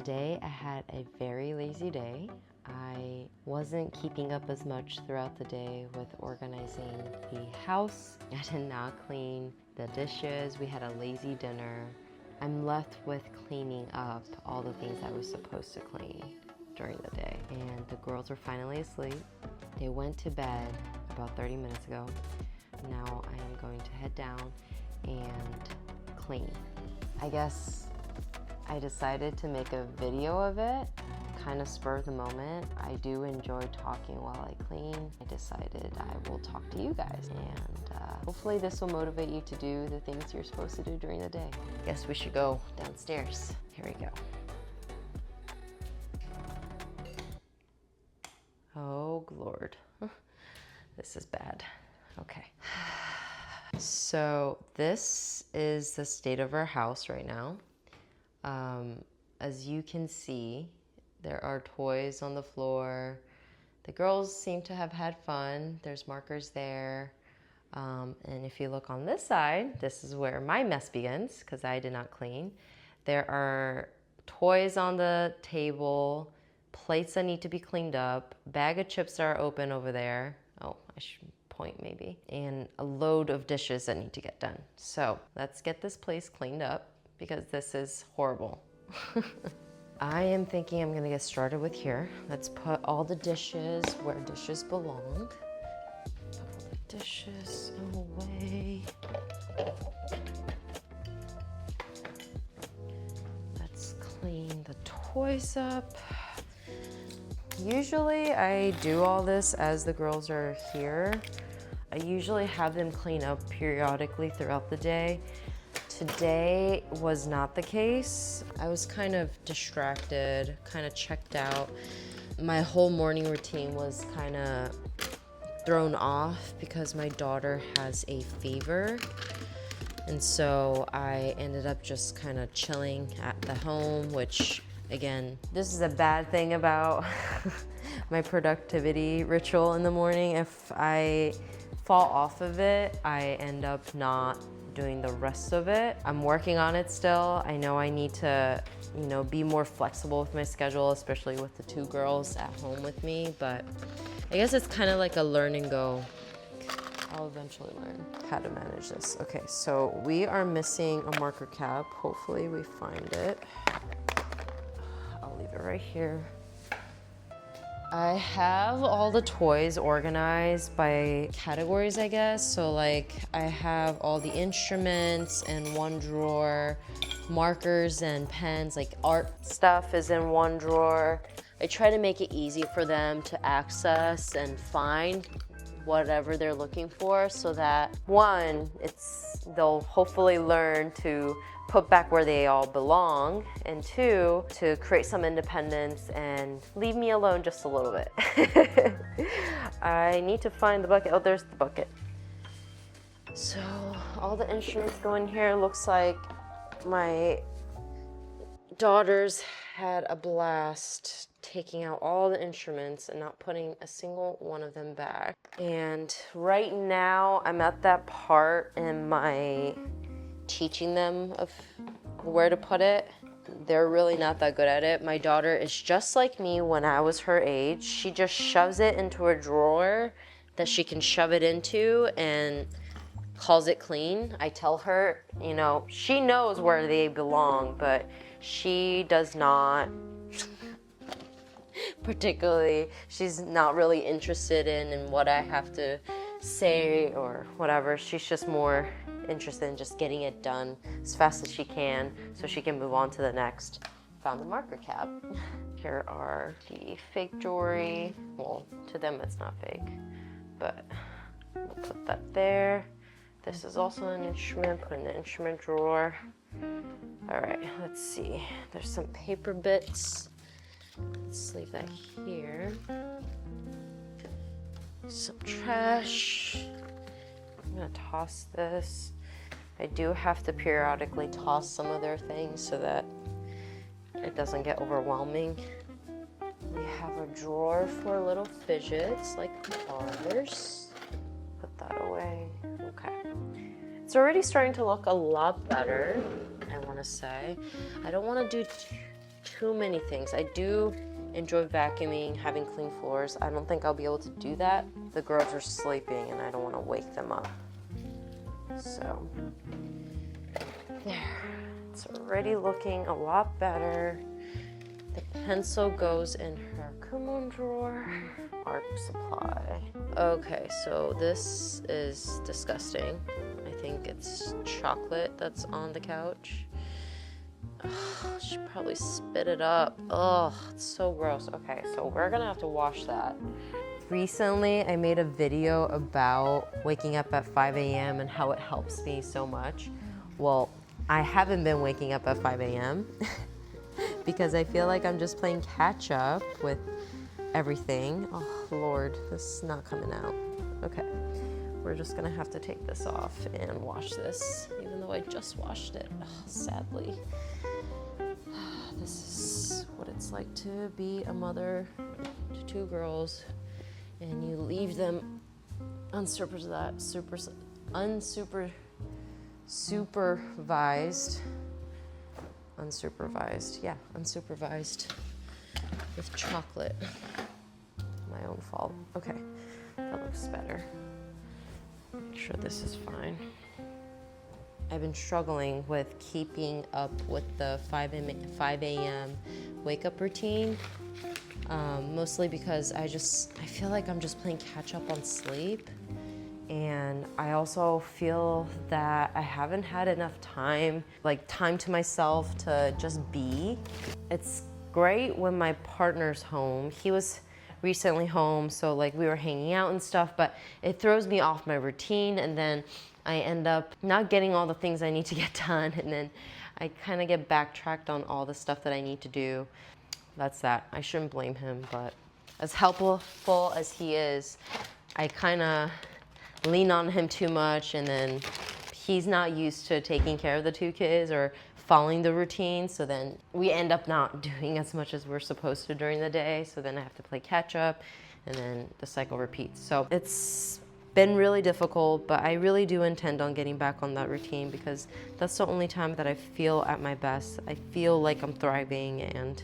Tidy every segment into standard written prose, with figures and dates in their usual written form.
Today I had a very lazy day. I wasn't keeping up as much throughout the day with organizing the house. I did not clean the dishes. We had a lazy dinner. I'm left with cleaning up all the things I was supposed to clean during the day. And the girls are finally asleep. They went to bed about 30 minutes ago. Now I am going to head down and clean. I guess I decided to make a video of it, kind of spur of the moment. I do enjoy talking while I clean. I decided I will talk to you guys, and hopefully this will motivate you to do the things you're supposed to do during the day. Guess we should go downstairs. Here we go. Oh, Lord. This is bad. Okay. So this is the state of our house right now. As you can see, there are toys on the floor. The girls seem to have had fun. There's markers there. And if you look on this side, this is where my mess begins because I did not clean. There are toys on the table, plates that need to be cleaned up, bag of chips that are open over there. Oh, I should point maybe. And a load of dishes that need to get done. So let's get this place cleaned up because this is horrible. I am thinking I'm gonna get started with here. Let's put all the dishes where dishes belong. Put all the dishes away. Let's clean the toys up. Usually I do all this as the girls are here. I usually have them clean up periodically throughout the day. Today was not the case. I was kind of distracted, kind of checked out. My whole morning routine was kind of thrown off because my daughter has a fever. And so I ended up just kind of chilling at the home, which again, this is a bad thing about my productivity ritual in the morning. If I fall off of it, I end up not doing the rest of it. I'm working on it still. I know I need to, be more flexible with my schedule, especially with the two girls at home with me, but I guess it's kind of like a learn and go. I'll eventually learn how to manage this. Okay, so we are missing a marker cap. Hopefully we find it. I'll leave it right here. I have all the toys organized by categories, I guess. So like I have all the instruments in one drawer, markers and pens, like art stuff is in one drawer. I try to make it easy for them to access and find whatever they're looking for so that one, they'll hopefully learn to put back where they all belong, and two, to create some independence and leave me alone just a little bit. I need to find the bucket. Oh, there's the bucket. So all the instruments go in here. Looks like my daughters had a blast taking out all the instruments and not putting a single one of them back. And right now I'm at that part in my teaching them of where to put it. They're really not that good at it. My daughter is just like me when I was her age. She just shoves it into a drawer that she can shove it into and calls it clean. I tell her, she knows where they belong, but she does not particularly, she's not really interested in what I have to say or whatever. She's just more interested in just getting it done as fast as she can so she can move on to the next. Found the marker cap. Here are the fake jewelry. Well, to them it's not fake, but we'll put that there. This is also an instrument, put in the instrument drawer. All right, let's see. There's some paper bits. Let's leave that here. Some trash. I'm gonna toss this. I do have to periodically toss some of their things so that it doesn't get overwhelming. We have a drawer for little fidgets like ours. Put that away. Okay. It's already starting to look a lot better, I want to say. I don't want to do too many things. I do enjoy vacuuming, having clean floors. I don't think I'll be able to do that. The girls are sleeping and I don't want to wake them up. So, there. It's already looking a lot better. The pencil goes in her Kumon drawer. Art supply. Okay, so this is disgusting. I think it's chocolate that's on the couch. Ugh, should probably spit it up. Oh, it's so gross. Okay, so we're gonna have to wash that. Recently, I made a video about waking up at 5 a.m. and how it helps me so much. Well, I haven't been waking up at 5 a.m. because I feel like I'm just playing catch up with everything. Oh, Lord, this is not coming out. Okay, we're just gonna have to take this off and wash this, even though I just washed it, sadly. This is what it's like to be a mother to two girls and you leave them unsupervised with chocolate. My own fault. Okay, that looks better. Make sure this is fine. I've been struggling with keeping up with the 5 a.m. wake up routine, mostly because I feel like I'm just playing catch up on sleep. And I also feel that I haven't had enough time, like time to myself to just be. It's great when my partner's home. He was recently home, so like we were hanging out and stuff, but it throws me off my routine, and then I end up not getting all the things I need to get done, and then I kind of get backtracked on all the stuff that I need to do. That's that. I shouldn't blame him, but as helpful as he is, I kind of lean on him too much, and then he's not used to taking care of the two kids or following the routine, so then we end up not doing as much as we're supposed to during the day, so then I have to play catch up, and then the cycle repeats. So it's been really difficult, but I really do intend on getting back on that routine because that's the only time that I feel at my best. I feel like I'm thriving, and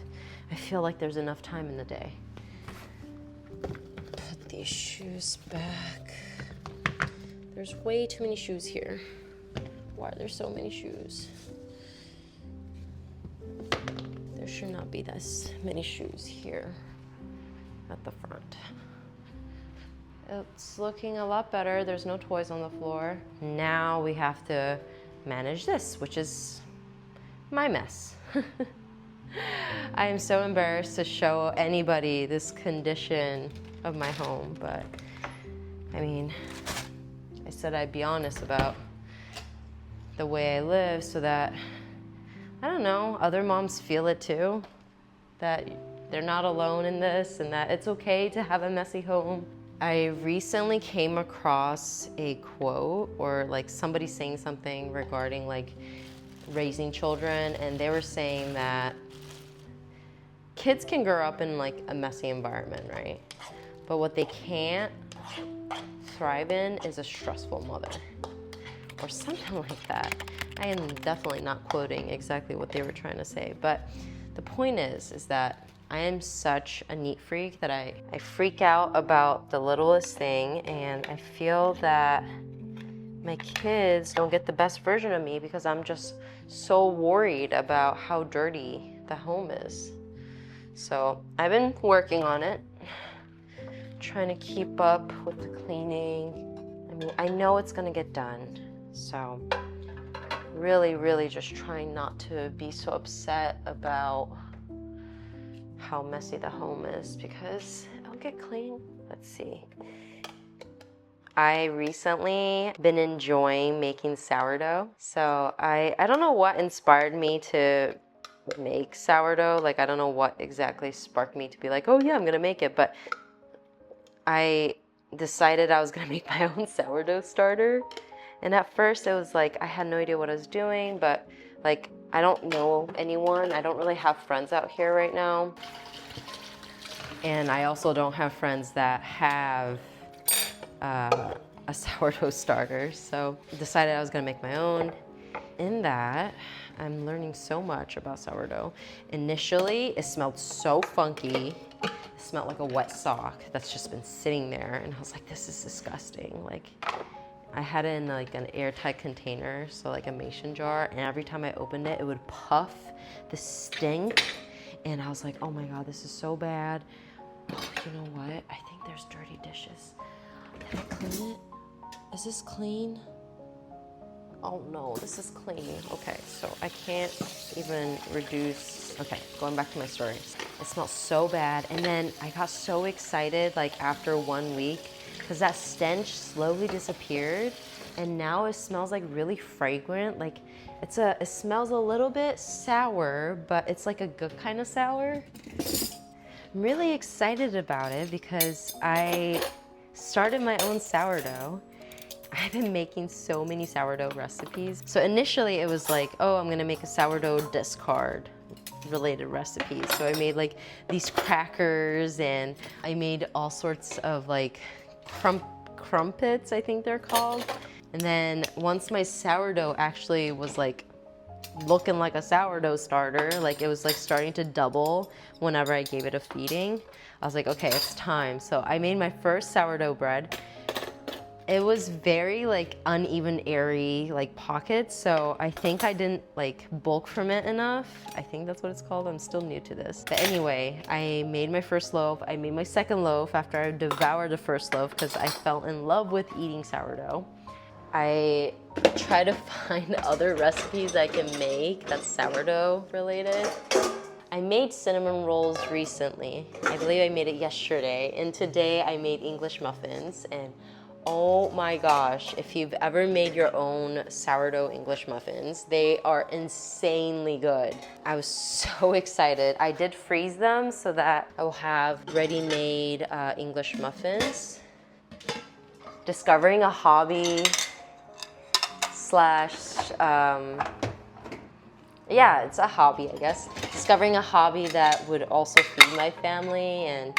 I feel like there's enough time in the day. Put these shoes back. There's way too many shoes here. Why are there so many shoes? There should not be this many shoes here at the front. It's looking a lot better. There's no toys on the floor. Now we have to manage this, which is my mess. I am so embarrassed to show anybody this condition of my home, but I mean, I said I'd be honest about the way I live so that, I don't know, other moms feel it too, that they're not alone in this and that it's okay to have a messy home. I recently came across a quote or like somebody saying something regarding like raising children, and they were saying that kids can grow up in like a messy environment, right? But what they can't thrive in is a stressful mother or something like that. I am definitely not quoting exactly what they were trying to say, but the point is that I am such a neat freak that I freak out about the littlest thing, and I feel that my kids don't get the best version of me because I'm just so worried about how dirty the home is. So I've been working on it, trying to keep up with the cleaning. I mean, I know it's gonna get done, so really just trying not to be so upset about how messy the home is because it'll get clean. Let's see. I recently been enjoying making sourdough. So I don't know what inspired me to make sourdough. Like, I don't know what exactly sparked me to be like, oh yeah, I'm gonna make it. But I decided I was gonna make my own sourdough starter. And at first it was like, I had no idea what I was doing, but like, I don't know anyone. I don't really have friends out here right now. And I also don't have friends that have a sourdough starter. So I decided I was gonna make my own. In that, I'm learning so much about sourdough. Initially, it smelled so funky. It smelled like a wet sock that's just been sitting there. And I was like, this is disgusting. Like, I had it in like an airtight container, so like a mason jar. And every time I opened it, it would puff the stink. And I was like, oh my God, this is so bad. Oh, you know what? I think there's dirty dishes. Did I clean it? Is this clean? Oh no, this is clean. Okay, so I can't even reduce. Okay, going back to my story. It smells so bad. And then I got so excited like after 1 week because that stench slowly disappeared. And now it smells like really fragrant. Like it smells a little bit sour, but it's like a good kind of sour. I'm really excited about it because I started my own sourdough. I've been making so many sourdough recipes. So initially it was like, oh, I'm gonna make a sourdough discard related recipes. So I made like these crackers and I made all sorts of like crumpets, I think they're called. And then once my sourdough actually was like looking like a sourdough starter, like it was like starting to double whenever I gave it a feeding, I was like, okay, it's time. So I made my first sourdough bread. It was very like uneven, airy, like pockets. So I think I didn't like bulk ferment enough. I think that's what it's called. I'm still new to this. But anyway, I made my first loaf. I made my second loaf after I devoured the first loaf because I fell in love with eating sourdough. I try to find other recipes I can make that's sourdough related. I made cinnamon rolls recently. I believe I made it yesterday. And today I made English muffins. And oh my gosh, if you've ever made your own sourdough English muffins, they are insanely good. I was so excited. I did freeze them so that I will have ready-made English muffins. Discovering a hobby slash, yeah, it's a hobby, I guess. Discovering a hobby that would also feed my family and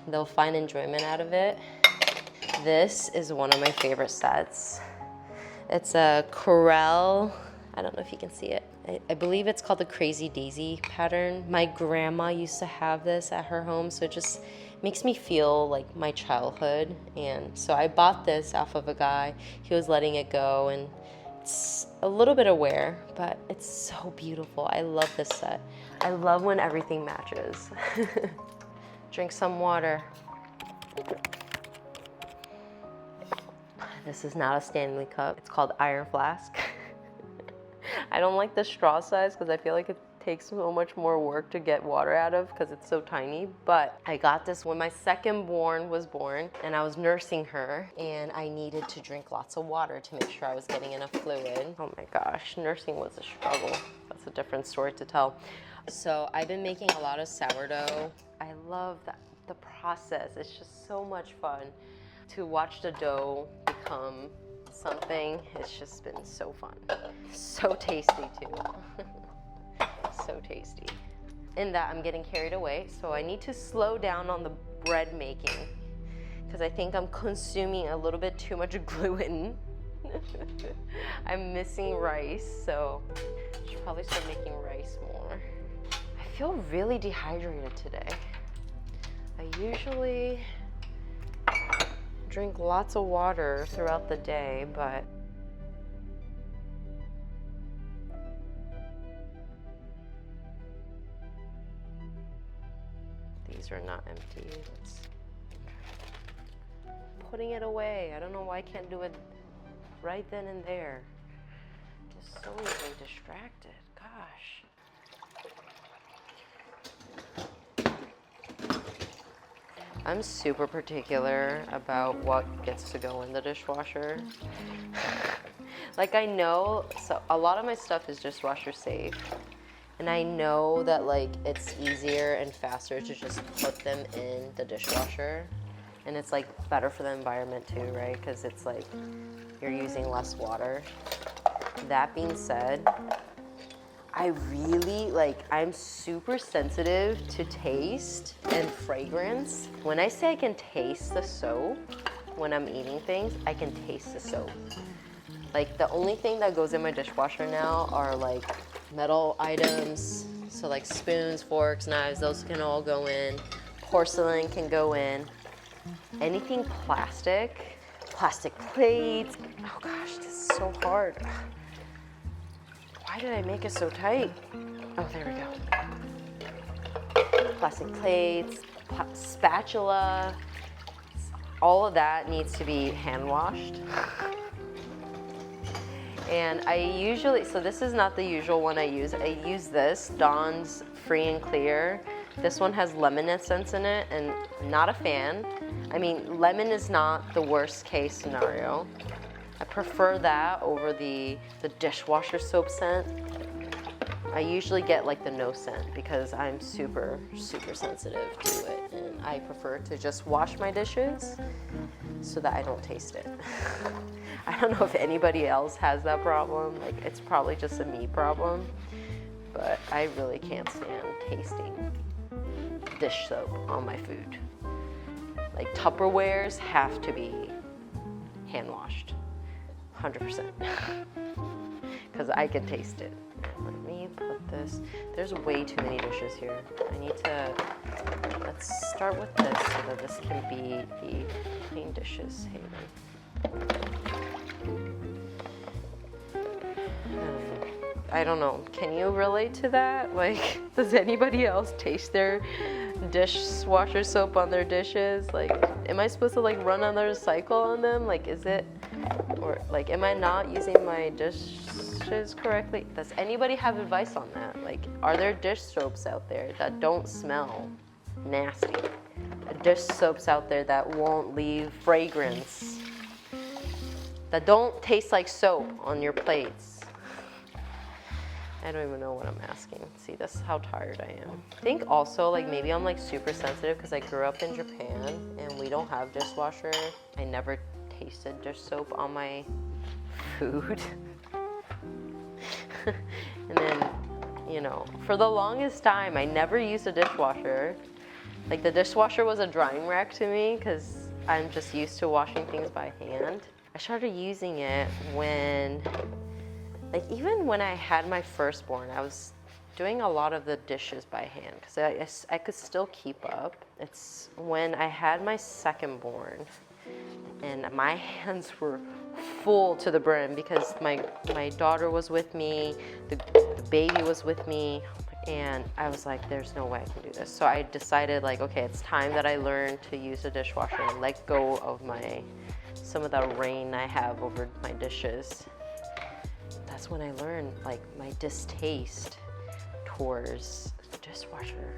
they'll find enjoyment out of it. This is one of my favorite sets. It's a corral. I don't know if you can see it. I believe it's called the Crazy Daisy pattern. My grandma used to have this at her home, so it just makes me feel like my childhood. And so I bought this off of a guy. He was letting it go, and it's a little bit of wear, but it's so beautiful. I love this set. I love when everything matches. Drink some water. This is not a Stanley cup. It's called Iron Flask. I don't like the straw size because I feel like it takes so much more work to get water out of because it's so tiny. But I got this when my second born was born and I was nursing her and I needed to drink lots of water to make sure I was getting enough fluid. Oh my gosh, nursing was a struggle. That's a different story to tell. So I've been making a lot of sourdough. I love the process. It's just so much fun. To watch the dough become something, it's just been so fun. So tasty too. So tasty. In that I'm getting carried away, so I need to slow down on the bread making because I think I'm consuming a little bit too much gluten. I'm missing rice, so I should probably start making rice more. I feel really dehydrated today. I usually drink lots of water throughout the day, but these are not empty. Putting it away. I don't know why I can't do it right then and there. Just so easily distracted. Gosh. I'm super particular about what gets to go in the dishwasher. Like I know, so a lot of my stuff is dishwasher safe. And I know that like it's easier and faster to just put them in the dishwasher. And it's like better for the environment too, right? Because it's like you're using less water. That being said, I really I'm super sensitive to taste and fragrance. When I say I can taste the soap when I'm eating things, I can taste the soap. Like the only thing that goes in my dishwasher now are like Metal items, so like spoons, forks, knives, those can all go in. Porcelain can go in. Anything plastic plates. Oh gosh, this is so hard. Why did I make it so tight? Oh, there we go. Plastic plates, spatula, all of that needs to be hand washed. And I usually, so this is not the usual one I use. I use this, Dawn's Free and Clear. This one has lemon essence in it, and not a fan. I mean, lemon is not the worst case scenario. I prefer that over the dishwasher soap scent. I usually get like the no scent because I'm super, super sensitive to it. And I prefer to just wash my dishes so that I don't taste it. I don't know if anybody else has that problem. Like, it's probably just a me problem, but I really can't stand tasting dish soap on my food. Like, Tupperwares have to be hand washed, 100%, because I can taste it. Let me put this, there's way too many dishes here. I need to, let's start with this so that this can be the clean dishes haven. I don't know, can you relate to that? Like, does anybody else taste their dishwasher soap on their dishes? Like, am I supposed to like run another cycle on them? Like, is it, or like, am I not using my dishes correctly? Does anybody have advice on that? Like, are there dish soaps out there that don't smell nasty? Dish soaps out there that won't leave fragrance, that don't taste like soap on your plates? I don't even know what I'm asking. See, this is how tired I am. I think also, like, maybe I'm like super sensitive because I grew up in Japan and we don't have dishwasher. I never tasted dish soap on my food. And then, you know, for the longest time, I never used a dishwasher. Like, the dishwasher was a drying rack to me because I'm just used to washing things by hand. I started using it when, like, even when I had my firstborn, I was doing a lot of the dishes by hand because I could still keep up. It's when I had my secondborn and my hands were full to the brim because my daughter was with me, the baby was with me, and I was like, there's no way I can do this. So I decided, like, okay, it's time that I learn to use a dishwasher and let go of some of that reign I have over my dishes. That's when I learned, like, my distaste towards the dishwasher.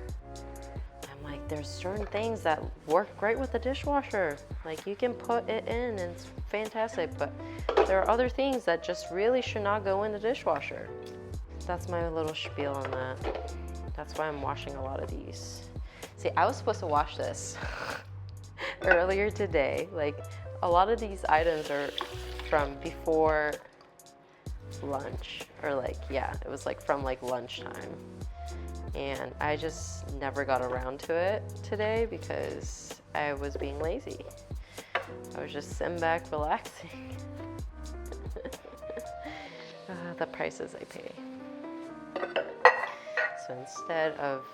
I'm like, there's certain things that work great with the dishwasher. Like, you can put it in and it's fantastic, but there are other things that just really should not go in the dishwasher. That's my little spiel on that. That's why I'm washing a lot of these. See, I was supposed to wash this earlier today. Like, a lot of these items are from before lunch, or like, yeah, it was like from like lunchtime. And I just never got around to it today because I was being lazy. I was just sitting back relaxing. The prices I pay. So instead of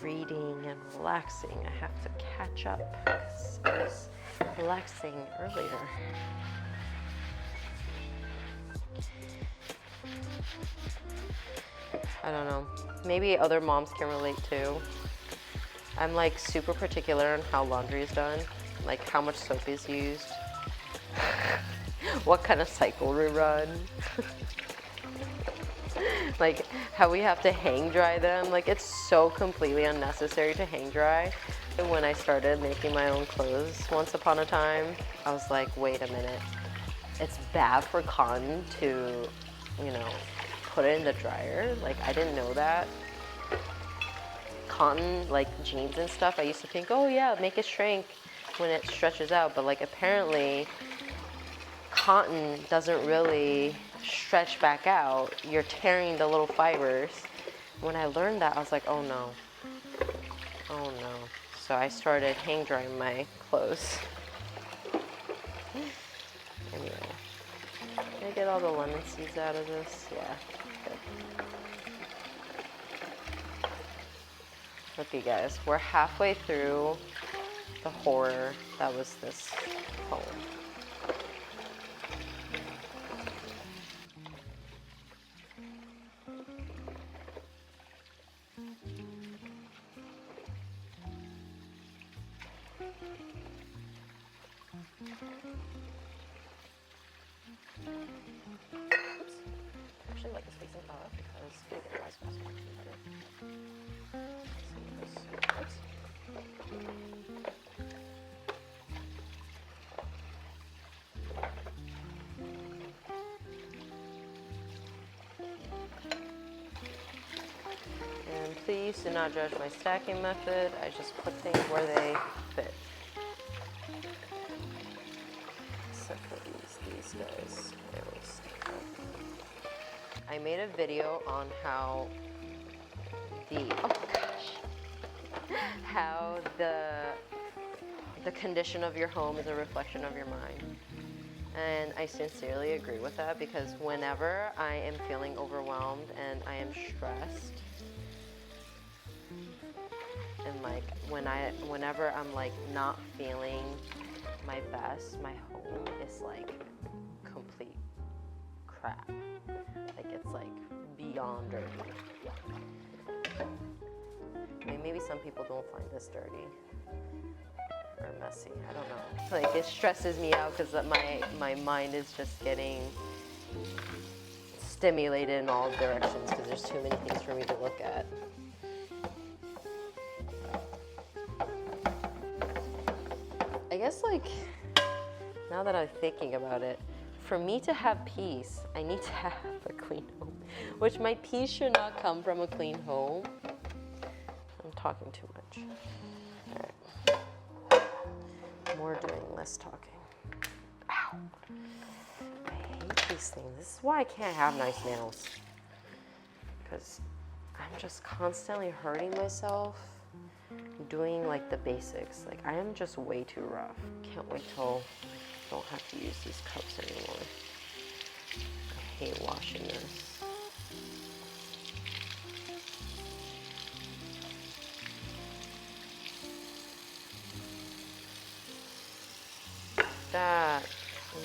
reading and relaxing, I have to catch up because I was relaxing earlier. I don't know. Maybe other moms can relate too. I'm like super particular on how laundry is done, like how much soap is used, what kind of cycle we run, like how we have to hang dry them. Like, it's so completely unnecessary to hang dry. And when I started making my own clothes once upon a time, I was like, wait a minute. It's bad for cotton to, you know, put it in the dryer. Like, I didn't know that. Cotton, like jeans and stuff, I used to think, oh yeah, make it shrink when it stretches out. But like, apparently cotton doesn't really stretch back out. You're tearing the little fibers. When I learned that, I was like, oh no. Oh no. So I started hang drying my clothes. Anyway, can I get all the lemon seeds out of this? Yeah, good. Okay guys, we're halfway through the horror that was this home. Actually like this facing up because we get rice faster. And please do not judge my stacking method. I just put things where they fit. Except for these guys. They always stick up. I made a video on how the condition of your home is a reflection of your mind. And I sincerely agree with that, because whenever I am feeling overwhelmed and I am stressed, and like whenever I'm like not feeling my best, my home is like complete crap. Like it's like beyond dirty. I mean, maybe some people don't find this dirty or messy. I don't know. Like it stresses me out because my mind is just getting stimulated in all directions because there's too many things for me to look at. I guess like now that I'm thinking about it, for me to have peace, I need to have a clean home, which my peace should not come from a clean home. I'm talking too much. All right. More doing, less talking. Ow. I hate these things. This is why I can't have nice nails. Because I'm just constantly hurting myself doing like the basics. Like I am just way too rough. Can't wait till I don't have to use these cups anymore. I hate washing this. That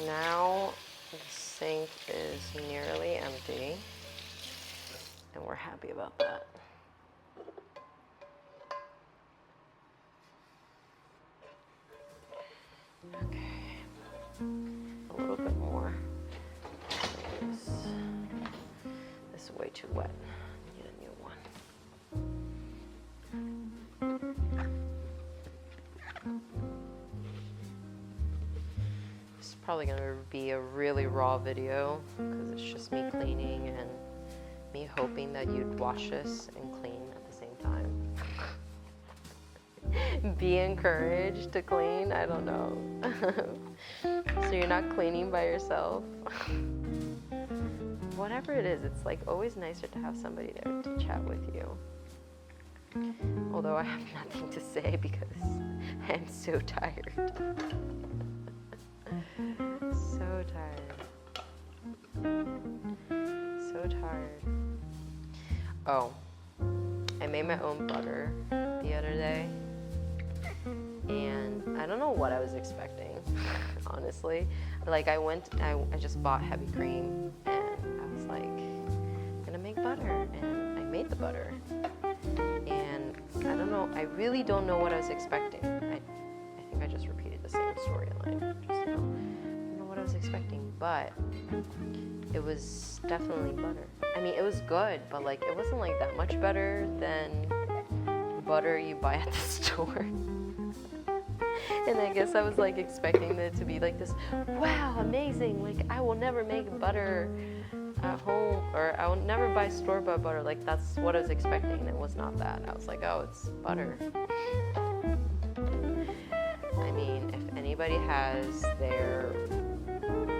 now the sink is nearly empty, and we're happy about that. Okay, a little bit more. This is way too wet. I need a new one. This is probably going to be a really raw video because it's just me cleaning and me hoping that you'd watch this and clean at the same time. Be encouraged to clean, I don't know. So you're not cleaning by yourself. Whatever it is, it's like always nicer to have somebody there to chat with you. Although I have nothing to say because I'm so tired. So tired. So tired. Oh, I made my own butter the other day. And I don't know what I was expecting, honestly. Like I just bought heavy cream and I was like, I'm gonna make butter, and I made the butter. And I don't know, I really don't know what I was expecting. I think I just repeated the same storyline. I don't know what I was expecting, but it was definitely butter. I mean, it was good, but like it wasn't like that much better than butter you buy at the store. And I guess I was like expecting it to be like this, wow, amazing, like I will never make butter at home, or I will never buy store-bought butter. Like that's what I was expecting, and it was not that. I was like, oh, it's butter. I mean, if anybody has their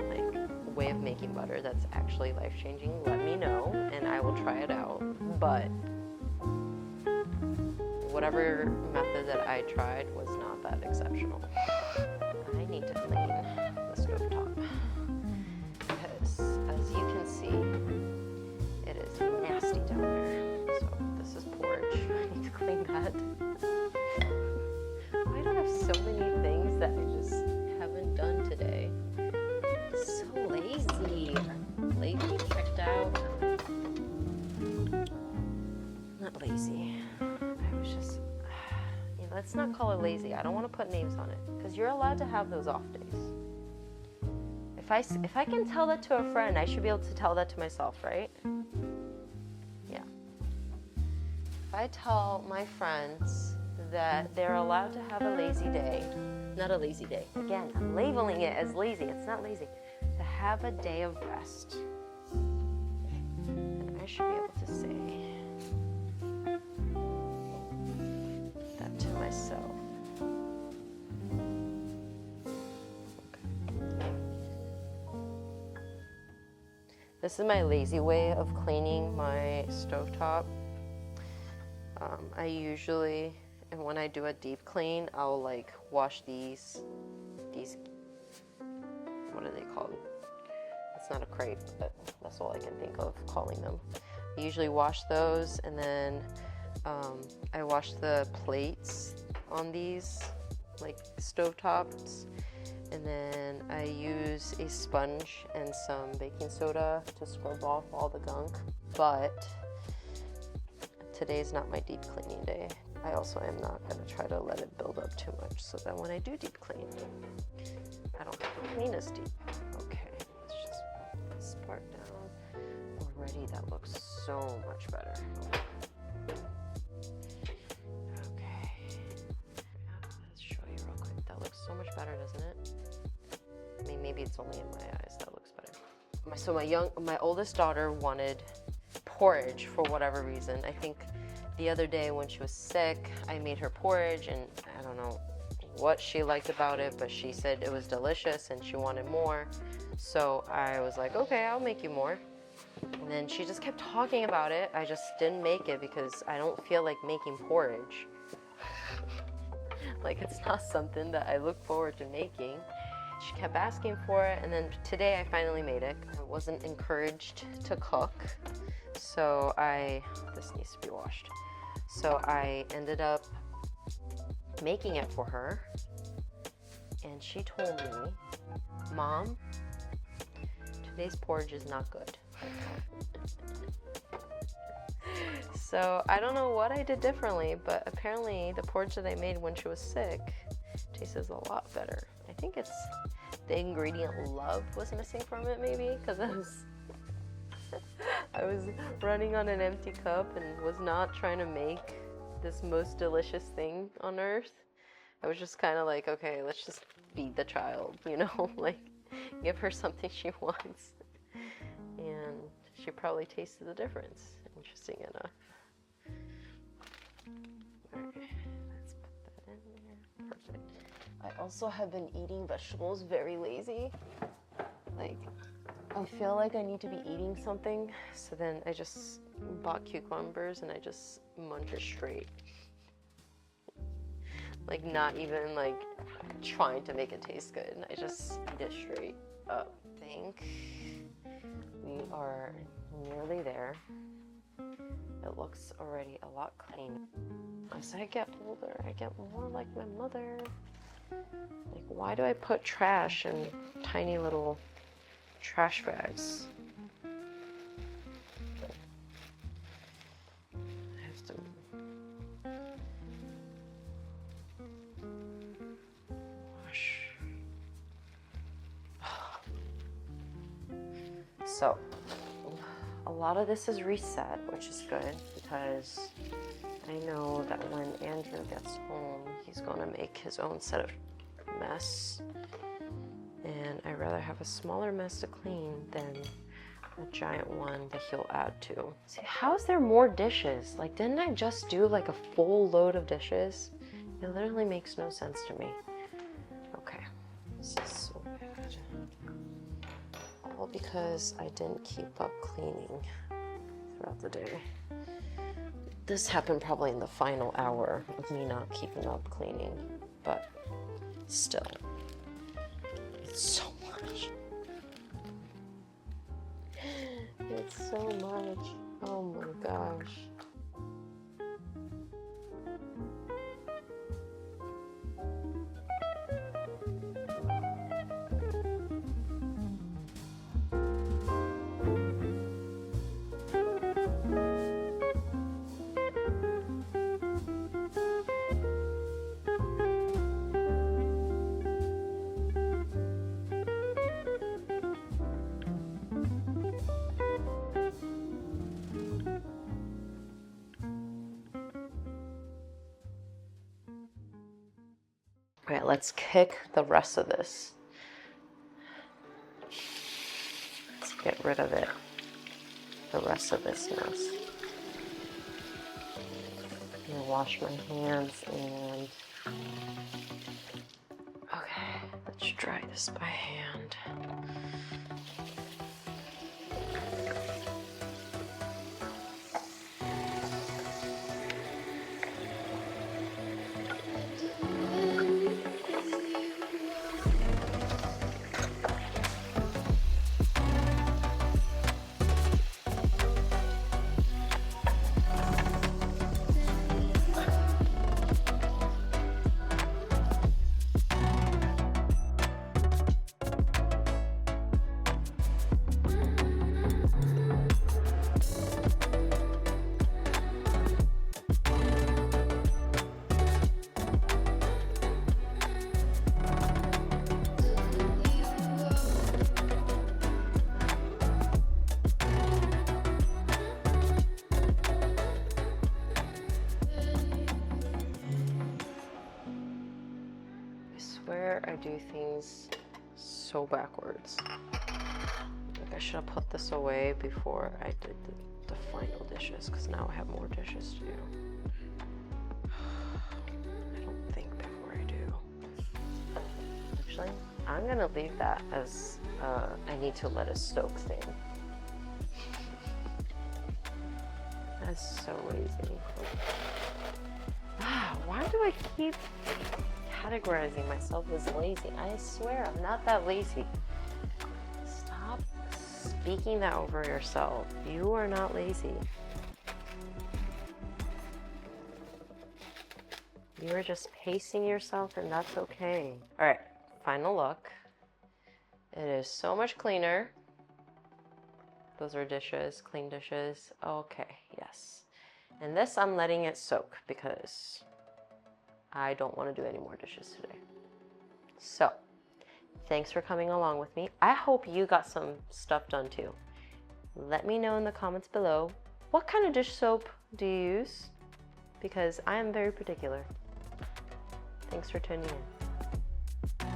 like way of making butter that's actually life-changing, let me know and I will try it out. But whatever method that I tried was not that exceptional. I need to clean the stove top because, as you can see, it is that. Why do I have so many things that I just haven't done today? So lazy. Lazy, checked out. Not lazy. I was just, let's not call it lazy. I don't want to put names on it because you're allowed to have those off days. If I can tell that to a friend, I should be able to tell that to myself, right? Yeah. If I tell my friends that they're allowed to have a lazy day, not a lazy day. Again, I'm labeling it as lazy. It's not lazy. To have a day of rest. And I should be able to say that to myself. This is my lazy way of cleaning my stovetop. I usually, and when I do a deep clean, I'll like wash these, what are they called? It's not a crepe, but that's all I can think of calling them. I usually wash those, and then I wash the plates on these, like stovetops. And then I use a sponge and some baking soda to scrub off all the gunk. But today's not my deep cleaning day. I also am not going to try to let it build up too much so that when I do deep clean, I don't have to clean as deep. Okay, let's just put this part down. Already that looks so much better. Okay. Let's show you real quick. That looks so much better, doesn't it? I mean, maybe it's only in my eyes that looks better. So my oldest daughter wanted porridge for whatever reason. I think the other day when she was sick, I made her porridge, and I don't know what she liked about it, but she said it was delicious and she wanted more. So I was like, okay, I'll make you more. And then she just kept talking about it. I just didn't make it because I don't feel like making porridge. Like, it's not something that I look forward to making. She kept asking for it, and then today I finally made it. I wasn't encouraged to cook, so this needs to be washed. So I ended up making it for her, and she told me, Mom, today's porridge is not good. So I don't know what I did differently, but apparently the porridge that I made when she was sick tastes a lot better. I think it's the ingredient love was missing from it, maybe, because I was running on an empty cup and was not trying to make this most delicious thing on earth. I was just kind of like, okay, let's just feed the child, like give her something she wants. And she probably tasted the difference, interesting enough. All right, let's put that in there. Perfect. I also have been eating vegetables very lazy. Like, I feel like I need to be eating something, so then I just bought cucumbers and I just munch it straight. Like, not even like trying to make it taste good. I just eat it straight up. I think we are nearly there. It looks already a lot cleaner. As I get older, I get more like my mother. Like, why do I put trash in tiny little trash bags? I have to wash. So, a lot of this is reset, which is good because I know that when Andrew gets home, he's going to make his own set of mess. And I'd rather have a smaller mess to clean than a giant one that he'll add to. See, how is there more dishes? Like, didn't I just do like a full load of dishes? It literally makes no sense to me. Okay, this is so bad. All because I didn't keep up cleaning throughout the day. This happened probably in the final hour of me not keeping up cleaning, but still, it's so much. It's so much. Oh my gosh. All right, let's kick the rest of this. Let's get rid of it. The rest of this mess. I'm gonna wash my hands and okay, let's dry this by hand. I do things so backwards. Like I should have put this away before I did the final dishes, because now I have more dishes to do. I don't think before I do. Actually, I'm gonna leave that as I need to let it soak thing. That's so lazy. Why do I keep categorizing myself as lazy? I swear I'm not that lazy. Stop speaking that over yourself. You are not lazy. You are just pacing yourself, and that's okay. All right, final look. It is so much cleaner. Those are dishes, clean dishes. Okay, yes. And this I'm letting it soak because I don't want to do any more dishes today. So, thanks for coming along with me. I hope you got some stuff done too. Let me know in the comments below, what kind of dish soap do you use? Because I am very particular. Thanks for tuning in.